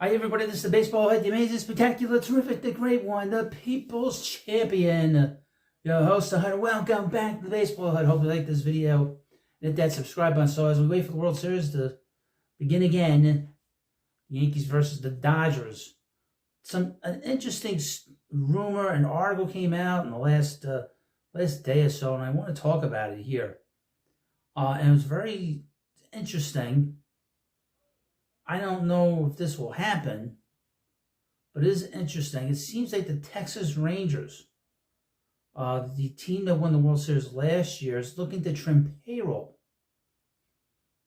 Hi everybody, this is the Baseball Head, the amazing, spectacular, terrific, the great one, the People's Champion. Your host, the Hunter. Welcome back to the Baseball Head. Hope you like this video. Hit that subscribe button. So as we wait for the World Series to begin again, the Yankees versus the Dodgers. An interesting rumor, an article came out in the last day or so, and I want to talk about it here. And it was very interesting. I don't know if this will happen, but it is interesting. It seems like the Texas Rangers, the team that won the World Series last year, is looking to trim payroll.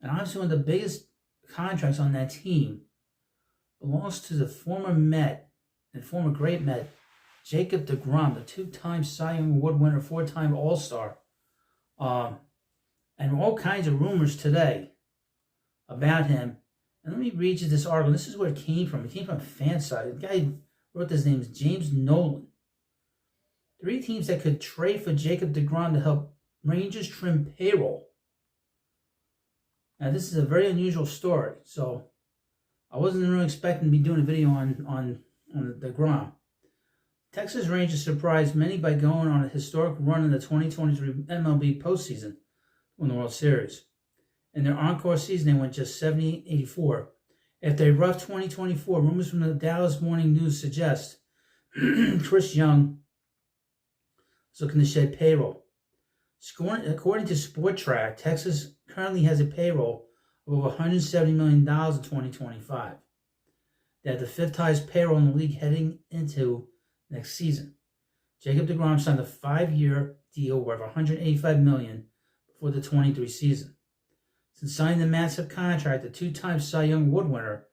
And obviously one of the biggest contracts on that team belongs to the former Met and former great Met, Jacob deGrom, the two-time Cy Young Award winner, four-time All-Star. And all kinds of rumors today about him. And let me read you this article. This is where it came from. It came from Fanside. The guy who wrote this name is James Nolan. 3 teams that could trade for Jacob deGrom to help Rangers trim payroll. Now, this is a very unusual story. So, I wasn't really expecting to be doing a video on deGrom. Texas Rangers surprised many by going on a historic run in the 2023 MLB postseason in the World Series. In their encore season, they went just 78-84. After a rough 2024, rumors from the Dallas Morning News suggest Chris Young is looking to shed payroll. According to SportTrack, Texas currently has a payroll of over $170 million in 2025. They have the 5th highest payroll in the league heading into next season. Jacob deGrom signed a 5-year deal worth $185 million before the 23 season. Since signing the massive contract, the 2-time Cy Young Award winner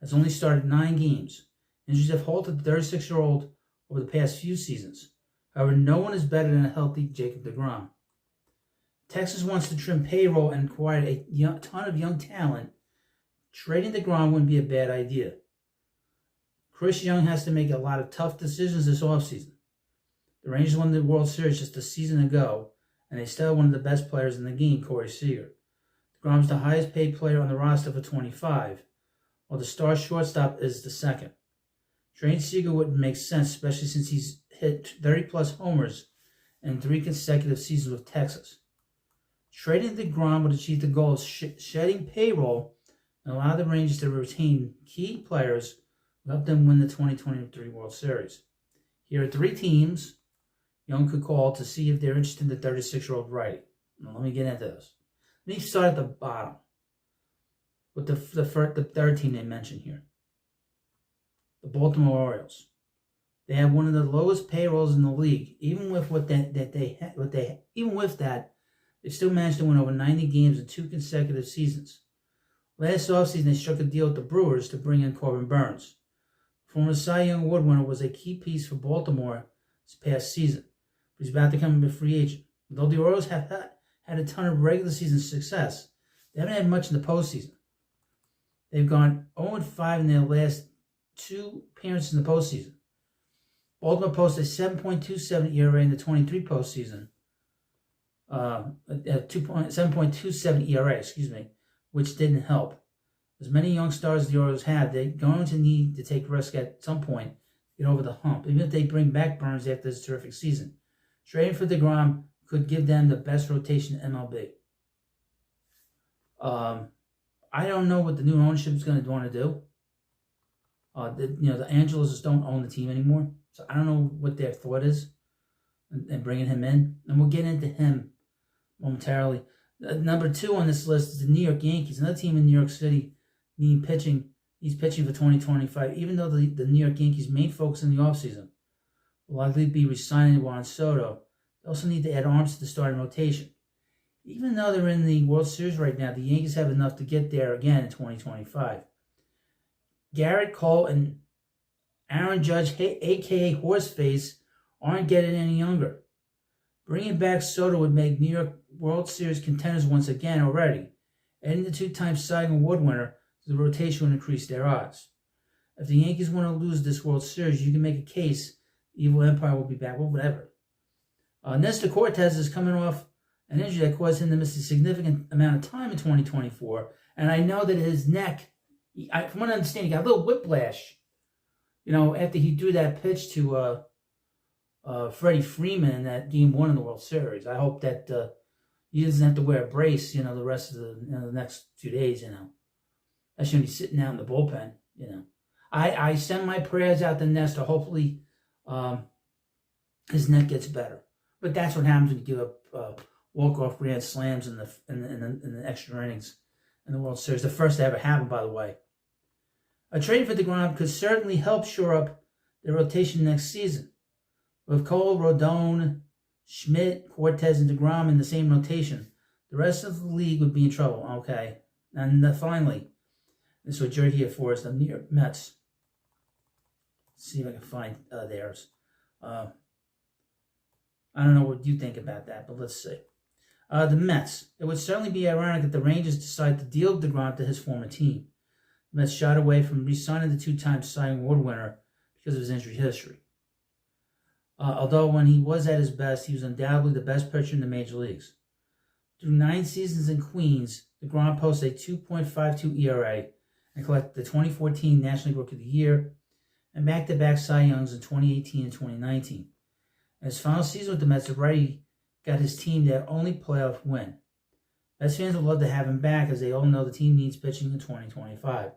has only started 9 games. Injuries have halted the 36-year-old over the past few seasons. However, no one is better than a healthy Jacob deGrom. Texas wants to trim payroll and acquire a ton of young talent. Trading deGrom wouldn't be a bad idea. Chris Young has to make a lot of tough decisions this offseason. The Rangers won the World Series just a season ago, and they still have one of the best players in the game, Corey Seager. deGrom's the highest paid player on the roster for 25, while the star shortstop is the second. Trading Seager wouldn't make sense, especially since he's hit 30-plus homers in 3 consecutive seasons with Texas. Trading deGrom would achieve the goal of shedding payroll and allow the Rangers to retain key players who helped them win the 2023 World Series. Here are 3 teams Young could call to see if they're interested in the 36-year-old righty. Now, let me get into this. Let me start at the bottom with the third team they mentioned here, the Baltimore Orioles. They have one of the lowest payrolls in the league. Even with that, they still managed to win over 90 games in 2 consecutive seasons. Last offseason, they struck a deal with the Brewers to bring in Corbin Burnes. Former Cy Young Award winner was a key piece for Baltimore this past season, but he's about to become a free agent. Though the Orioles have had a ton of regular season success, they haven't had much in the postseason. They've gone 0-5 in their last 2 appearances in the postseason. Baltimore posted a 7.27 ERA in the 23 postseason. 7.27 ERA, which didn't help. As many young stars as the Orioles have, they're going to need to take risk at some point to get over the hump, even if they bring back Burnes after this terrific season. Trading for deGrom could give them the best rotation in MLB. I don't know what the new ownership is going to want to do. The Angelos don't own the team anymore, so I don't know what their thought is in bringing him in. And we'll get into him momentarily. Number 2 on this list is the New York Yankees, another team in New York City needing pitching. He's pitching for 2025, even though the New York Yankees' main focus in the offseason will likely be re-signing Juan Soto. They also need to add arms to the starting rotation. Even though they're in the World Series right now, the Yankees have enough to get there again in 2025. Garrett Cole and Aaron Judge, a.k.a. Horseface, aren't getting any younger. Bringing back Soto would make New York World Series contenders once again already. Adding the 2-time Cy Young Award winner to the rotation would increase their odds. If the Yankees want to lose this World Series, you can make a case the Evil Empire will be back. Well, whatever. Nestor Cortez is coming off an injury that caused him to miss a significant amount of time in 2024, and I know that his neck From what I understand, he got a little whiplash, after he threw that pitch to Freddie Freeman in that Game 1 of the World Series. I hope that he doesn't have to wear a brace, the rest of the next few days, That's going to be sitting out in the bullpen, I send my prayers out to Nestor. Hopefully his neck gets better. But that's what happens when you give up walk-off grand slams in the extra innings in the World Series. The first to ever happen, by the way. A trade for deGrom could certainly help shore up the rotation next season. With Cole, Rodon, Schmidt, Cortez, and deGrom in the same rotation, the rest of the league would be in trouble. Okay. And finally, this is what you're here for, is the New York Mets. Let's see if I can find theirs. I don't know what you think about that, but let's see. The Mets. It would certainly be ironic if the Rangers decide to deal deGrom to his former team. The Mets shied away from re-signing the two-time Cy Young Award winner because of his injury history. Although when he was at his best, he was undoubtedly the best pitcher in the major leagues. Through 9 seasons in Queens, deGrom posted a 2.52 ERA and collected the 2014 National League Rookie of the Year and back-to-back Cy Youngs in 2018 and 2019. In his final season with the Mets, already got his team their only playoff win. Mets fans would love to have him back, as they all know the team needs pitching in 2025.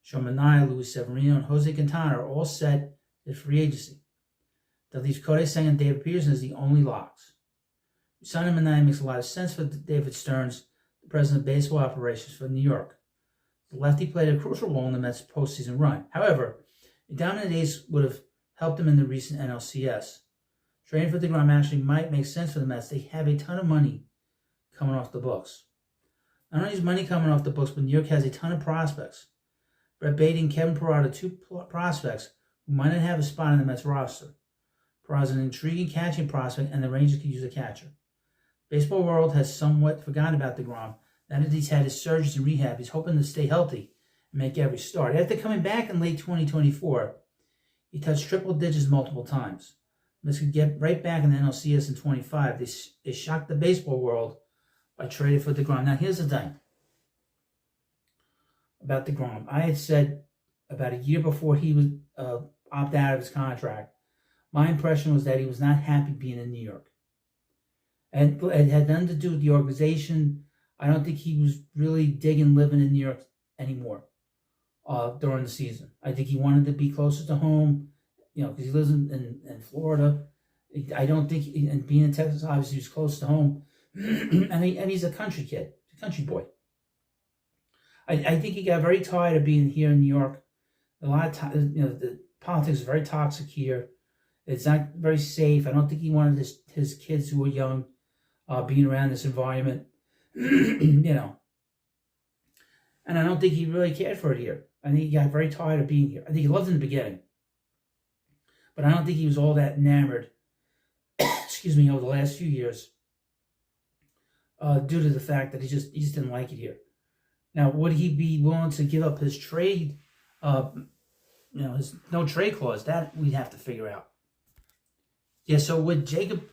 Sean Manaea, Luis Severino, and Jose Quintana are all set at free agency. That leaves Kodai Senga and David Peterson as the only locks. Signing Manaea makes a lot of sense for David Stearns, the president of baseball operations for New York. The lefty played a crucial role in the Mets' postseason run. However, a dominant ace would have helped them in the recent NLCS. Trading for deGrom actually might make sense for the Mets. They have a ton of money coming off the books. Not only is money coming off the books, but New York has a ton of prospects. Brett Baty and Kevin Parada, 2 prospects who might not have a spot in the Mets roster. Parada is an intriguing catching prospect, and the Rangers could use a catcher. Baseball world has somewhat forgotten about deGrom. Now that he's had his surgeries and rehab, he's hoping to stay healthy and make every start. After coming back in late 2024, he touched triple digits multiple times. Mets could get right back in the NLCS in 25. They shocked the baseball world by trading for deGrom. Now, here's the thing about deGrom. I had said about a year before he was opted out of his contract, my impression was that he was not happy being in New York. And it had nothing to do with the organization. I don't think he was really digging living in New York anymore during the season. I think he wanted to be closer to home, because he lives in Florida. I don't think, and being in Texas, obviously, he's close to home. and he's a country kid, a country boy. I think he got very tired of being here in New York. A lot of times, the politics is very toxic here. It's not very safe. I don't think he wanted his kids who were young being around this environment, And I don't think he really cared for it here. I think he got very tired of being here. I think he loved it in the beginning. But I don't think he was all that enamored, over the last few years, due to the fact that he just didn't like it here. Now, would he be willing to give up his trade, his no trade clause? That we'd have to figure out. Yeah, so would Jacob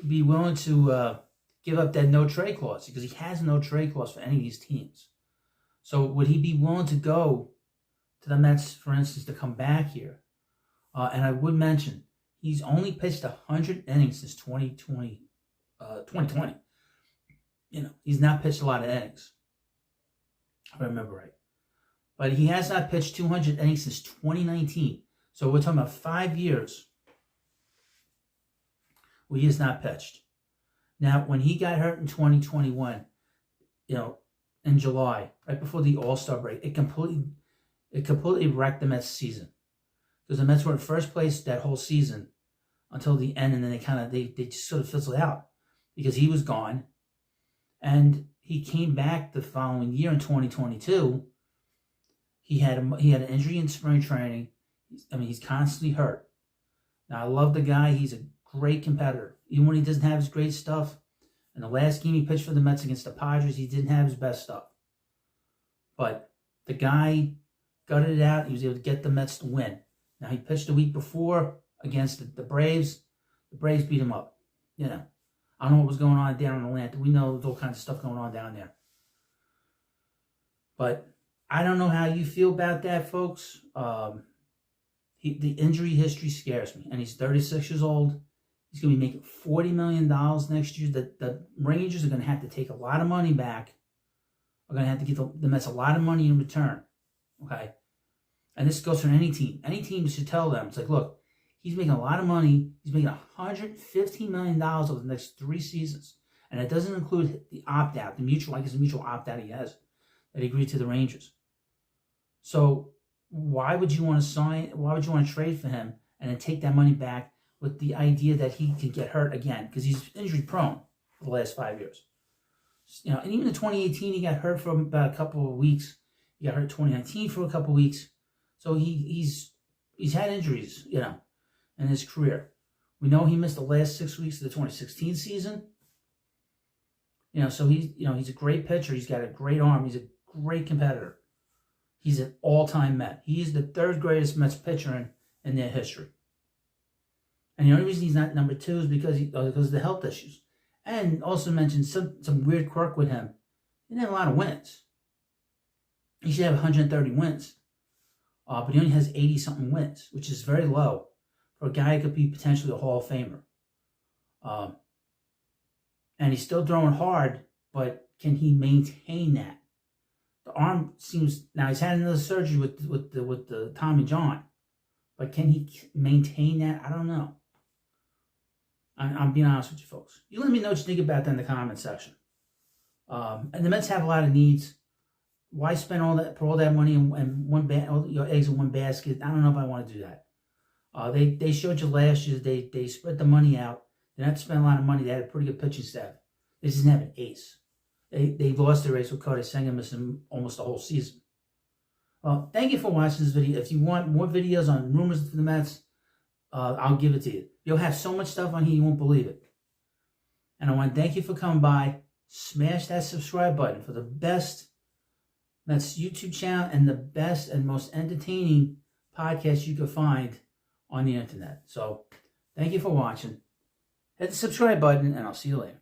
be willing to give up that no trade clause? Because he has no trade clause for any of these teams. So would he be willing to go to the Mets, for instance, to come back here? And I would mention, he's only pitched 100 innings since 2020. He's not pitched a lot of innings, if I remember right. But he has not pitched 200 innings since 2019. So we're talking about 5 years where he has not pitched. Now, when he got hurt in 2021, in July, right before the All-Star break, it completely wrecked the Mets season. Because the Mets were in first place that whole season until the end, and then they just sort of fizzled out because he was gone. And he came back the following year in 2022. He had an injury in spring training. He's constantly hurt. Now, I love the guy. He's a great competitor. Even when he doesn't have his great stuff. In the last game he pitched for the Mets against the Padres, he didn't have his best stuff. But the guy gutted it out. He was able to get the Mets to win. Now, he pitched the week before against the Braves. The Braves beat him up. I don't know what was going on down in Atlanta. We know there's all kinds of stuff going on down there. But I don't know how you feel about that, folks. The injury history scares me. And he's 36 years old. He's going to be making $40 million next year. The Rangers are going to have to take a lot of money back. Are going to have to give the Mets a lot of money in return. Okay? And this goes for any team. Any team should tell them, it's like, look, he's making a lot of money. He's making $115 million over the next 3 seasons. And it doesn't include the opt-out, the mutual opt-out he has, that he agreed to the Rangers. So why would you want to trade for him and then take that money back with the idea that he could get hurt again? Because he's injury prone for the last 5 years. And even in 2018, he got hurt for about a couple of weeks. He got hurt in 2019 for a couple of weeks. So he's had injuries, in his career. We know he missed the last 6 weeks of the 2016 season. So he's a great pitcher. He's got a great arm. He's a great competitor. He's an all-time Met. He's the 3rd greatest Mets pitcher in their history. And the only reason he's not number 2 is because of the health issues. And also mentioned some weird quirk with him. He didn't have a lot of wins. He should have 130 wins. But he only has 80-something wins, which is very low for a guy who could be potentially a Hall of Famer. And he's still throwing hard, but can he maintain that? The arm seems, now he's had another surgery with the Tommy John, but can he maintain that? I don't know. I'm being honest with you folks. You let me know what you think about that in the comment section. And the Mets have a lot of needs. Why spend put all that money in all your eggs in one basket? I don't know if I want to do that. They showed you last year they spread the money out. They didn't have to spend a lot of money. They had a pretty good pitching staff. They just didn't have an ace. They lost their ace with Cody Senga missing almost the whole season. Well, thank you for watching this video. If you want more videos on rumors for the Mets, I'll give it to you. You'll have so much stuff on here you won't believe it. And I want to thank you for coming by. Smash that subscribe button for the best Mets YouTube channel and the best and most entertaining podcast you can find on the internet. So, thank you for watching. Hit the subscribe button, and I'll see you later.